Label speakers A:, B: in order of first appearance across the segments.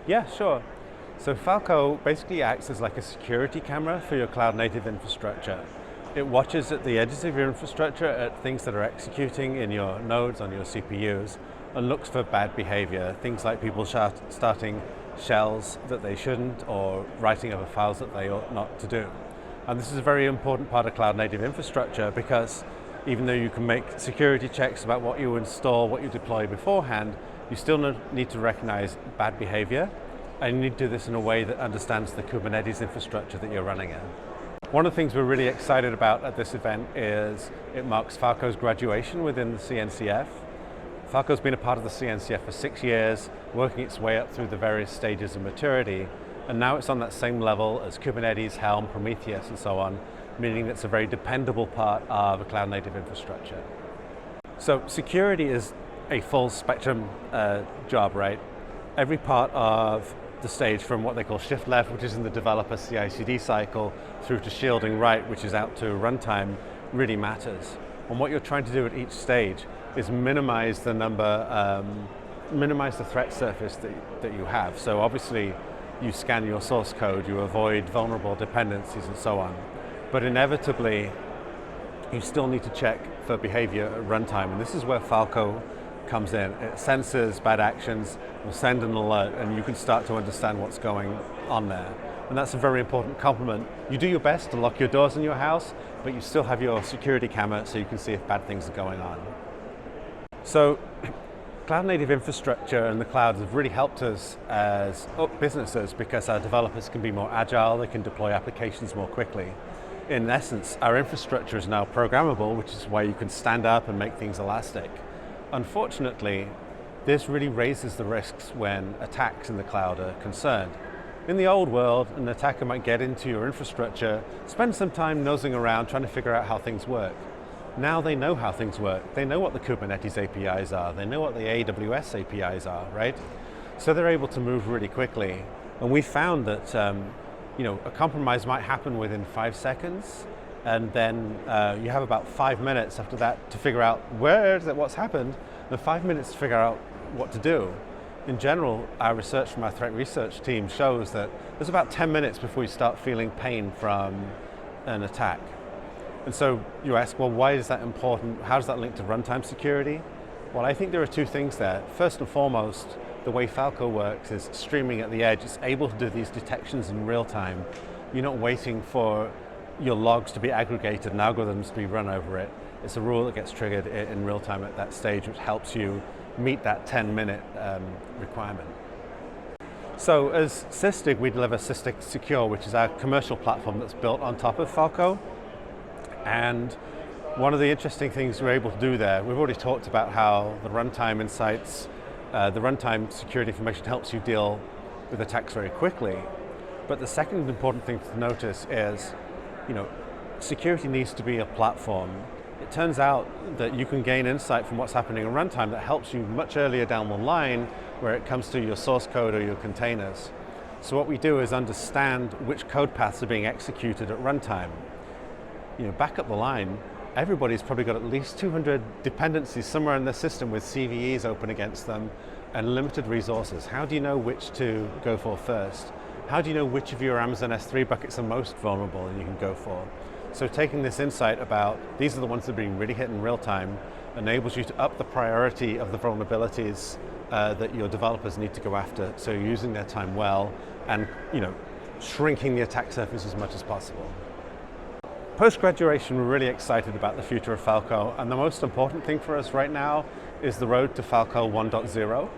A: Yeah, sure. So Falco basically acts as like a security camera for your cloud native infrastructure. It watches at the edges of your infrastructure at things that are executing in your nodes on your CPUs and looks for bad behavior, things like people starting shells that they shouldn't or writing over files that they ought not to do. And this is a very important part of cloud native infrastructure because even though you can make security checks about what you install, what you deploy beforehand, you still need to recognize bad behavior, and you need to do this in a way that understands the Kubernetes infrastructure that you're running in. One of the things we're really excited about at this event is it marks Falco's graduation within the CNCF. Falco's been a part of the CNCF for 6 years, working its way up through the various stages of maturity, and now it's on that same level as Kubernetes, Helm, Prometheus, and so on, meaning it's a very dependable part of a cloud native infrastructure. So security is a full spectrum job, right? Every part of the stage from what they call shift left, which is in the developer CI/CD cycle, through to shielding right, which is out to runtime, really matters. And what you're trying to do at each stage is minimize the minimize the threat surface that you have. So obviously you scan your source code, you avoid vulnerable dependencies and so on. But inevitably, you still need to check for behavior at runtime, and this is where Falco comes in. It senses bad actions, will send an alert, and you can start to understand what's going on there. And that's a very important complement. You do your best to lock your doors in your house, but you still have your security camera so you can see if bad things are going on. So cloud native infrastructure and the clouds have really helped us as businesses because our developers can be more agile, they can deploy applications more quickly. In essence, our infrastructure is now programmable, which is why you can stand up and make things elastic. Unfortunately, this really raises the risks when attacks in the cloud are concerned. In the old world, an attacker might get into your infrastructure, spend some time nosing around trying to figure out how things work. Now they know how things work. They know what the Kubernetes APIs are. They know what the AWS APIs are, right? So they're able to move really quickly. And we found that a compromise might happen within 5 seconds, and then you have about 5 minutes after that to figure out what's happened, and 5 minutes to figure out what to do. In general, our research from our threat research team shows that there's about 10 minutes before you start feeling pain from an attack. And so you ask, well, why is that important? How does that link to runtime security? Well, I think there are two things there. First and foremost, the way Falco works is streaming at the edge. It's able to do these detections in real time. You're not waiting for your logs to be aggregated and algorithms to be run over it. It's a rule that gets triggered in real time at that stage, which helps you meet that 10-minute requirement. So as Sysdig, we deliver Sysdig Secure, which is our commercial platform that's built on top of Falco. And one of the interesting things we're able to do there, we've already talked about how the runtime insights, the runtime security information helps you deal with attacks very quickly. But the second important thing to notice is, security needs to be a platform. It turns out that you can gain insight from what's happening in runtime that helps you much earlier down the line where it comes to your source code or your containers. So what we do is understand which code paths are being executed at runtime. Back up the line, everybody's probably got at least 200 dependencies somewhere in their system with CVEs open against them and limited resources. How do you know which to go for first? How do you know which of your Amazon S3 buckets are most vulnerable and you can go for? So taking this insight about these are the ones that are being really hit in real time enables you to up the priority of the vulnerabilities that your developers need to go after. So you're using their time well and shrinking the attack surface as much as possible. Post-graduation, we're really excited about the future of Falco, and the most important thing for us right now is the road to Falco 1.0.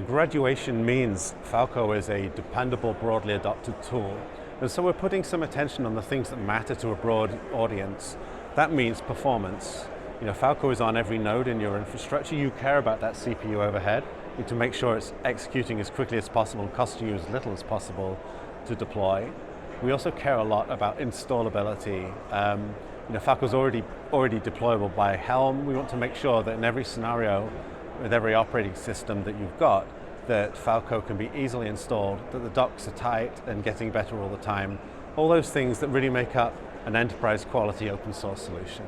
A: Graduation means Falco is a dependable, broadly adopted tool. And so we're putting some attention on the things that matter to a broad audience. That means performance. Falco is on every node in your infrastructure. You care about that CPU overhead. You need to make sure it's executing as quickly as possible and costing you as little as possible to deploy. We also care a lot about installability. Falco's already deployable by Helm. We want to make sure that in every scenario, with every operating system that you've got, that Falco can be easily installed, that the docs are tight and getting better all the time. All those things that really make up an enterprise quality open source solution.